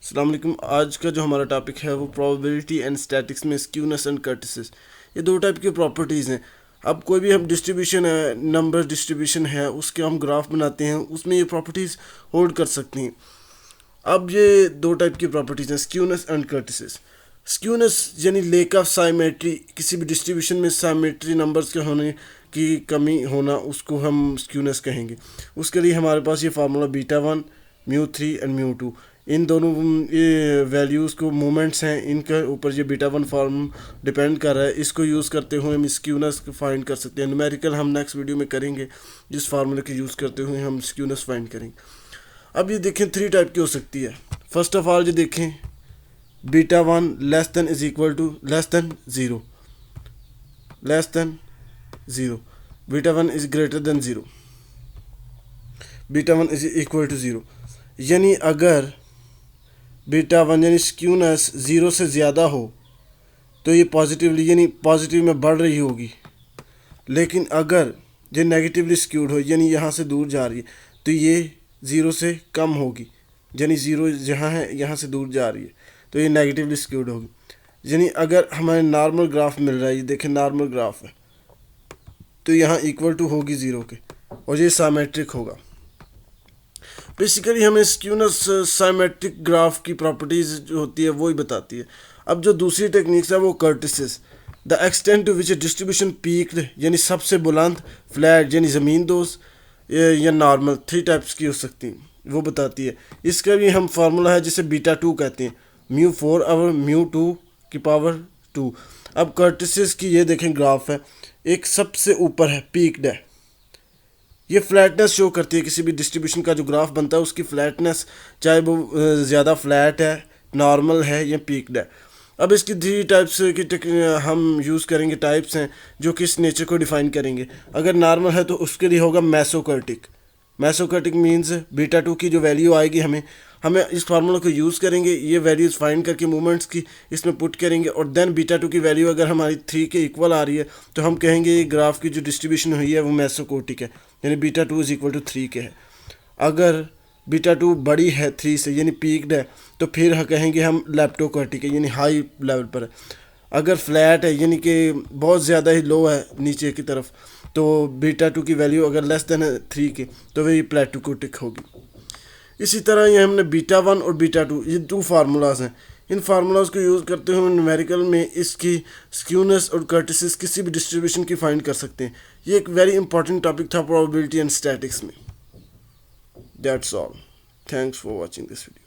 अस्सलाम वालेकुम। आज का जो हमारा टॉपिक है वो प्रोबेबिलिटी एंड स्टैटिक्स में स्क्यूनेस एंड कर्टिसिस, ये दो टाइप की प्रॉपर्टीज़ हैं। अब कोई भी हम डिस्ट्रीब्यूशन है, नंबर डिस्ट्रीब्यूशन है, उसके हम ग्राफ बनाते हैं, उसमें ये प्रॉपर्टीज़ होल्ड कर सकती हैं। अब ये दो टाइप की प्रॉपर्टीज़ हैं, स्क्यूनेस एंड कर्टिसिस। स्क्यूनेस यानी लेक ऑफ साइमेट्री, किसी भी डिस्ट्रीब्यूशन में साइमेट्री नंबर्स के होने की कमी होना, उसको हम स्क्यूनेस कहेंगे। उसके लिए हमारे पास ये फार्मूला बीटा 1 μ3 एंड μ2, इन दोनों ये वैल्यूज़ को मोमेंट्स हैं, इनके ऊपर ये बीटा 1 फॉर्म डिपेंड कर रहा है। इसको यूज़ करते हुए हम स्क्यूनेस फाइंड कर सकते हैं। न्यूमेरिकल हम नेक्स्ट वीडियो में करेंगे, जिस फार्मूले के यूज़ करते हुए हम स्क्यूनेस फाइंड करेंगे। अब ये देखें 3 टाइप की हो सकती है। फर्स्ट ऑफ ऑल ये देखें beta 1 less than is equal to less than zero, beta 1 is greater than zero, beta 1 is equal to zero. यानी अगर बीटा 1 यानी स्क्यूनेस ज़ीरो से ज़्यादा हो तो ये पॉजिटिवली यानी पॉजिटिव में बढ़ रही होगी, लेकिन अगर ये नेगेटिवली स्क्यूड हो यानी यहाँ से दूर जा रही है तो ये ज़ीरो से कम होगी। यानी ज़ीरो जहाँ है यहाँ से दूर जा रही है तो ये नेगेटिवली स्क्यूड होगी। यानी अगर हमें नॉर्मल ग्राफ मिल रहा है, ये देखें नॉर्मल ग्राफ है, तो यहाँ इक्वल टू होगी ज़ीरो के और ये साइमेट्रिक होगा। बेसिकली हमें स्क्यूनेस साइमेट्रिक ग्राफ की प्रॉपर्टीज़ जो होती है वो ही बताती है। अब जो दूसरी टेक्निक्स है वो kurtosis, the extent to which distribution peaked यानी सबसे बुलंद, फ्लैट यानी ज़मीन दोज या नॉर्मल, 3 टाइप्स की हो सकती हैं, वो बताती है। इसका भी हम फार्मूला है जिसे बीटा 2 कहते हैं, μ4 और μ2 की पावर 2। अब कर्टिसिस की ये देखें ग्राफ है, एक सबसे ऊपर है, पीक्ड है, ये फ्लैटनेस शो करती है। किसी भी डिस्ट्रीब्यूशन का जो ग्राफ बनता है उसकी फ्लैटनेस, चाहे वो ज़्यादा फ्लैट है, नॉर्मल है या पीक्ड है। अब इसकी 3 टाइप्स की हम यूज़ करेंगे, टाइप्स हैं जो कि इस नेचर को डिफाइन करेंगे। अगर नॉर्मल है तो उसके लिए होगा मेसोकर्टिक। मेसोकर्टिक मीन्स बीटा 2 की जो वैल्यू आएगी हमें इस फार्मूला को यूज़ करेंगे, ये वैल्यूज़ फाइंड करके मूवमेंट्स की इसमें पुट करेंगे और देन बीटा 2 की वैल्यू अगर हमारी 3 के इक्वल आ रही है तो हम कहेंगे ये ग्राफ की जो डिस्ट्रीब्यूशन हुई है वो मेसोकर्टिक है, यानी बीटा 2 इज इक्वल टू 3 के है। अगर बीटा 2 बड़ी है 3 से यानी पीक्ड है तो फिर कहेंगे हम लेप्टोकर्टिक है, यानी हाई लेवल पर है। अगर फ्लैट है यानी कि बहुत ज़्यादा ही लो है नीचे की तरफ, तो बीटा 2 की वैल्यू अगर लेस देन 3 के तो वही प्लेटोकोटिक होगी। इसी तरह ये हमने बीटा 1 और बीटा 2 ये 2 फार्मूलाज हैं। इन फार्मूलाज को यूज़ करते हुए न्यूमेरिकल में इसकी स्क्यूनेस और कर्टिसिस किसी भी डिस्ट्रीब्यूशन की फाइंड कर सकते हैं। ये एक वेरी इंपॉर्टेंट टॉपिक था प्रोबेबिलिटी एंड स्टैटिक्स में। That's all, thanks for watching this video.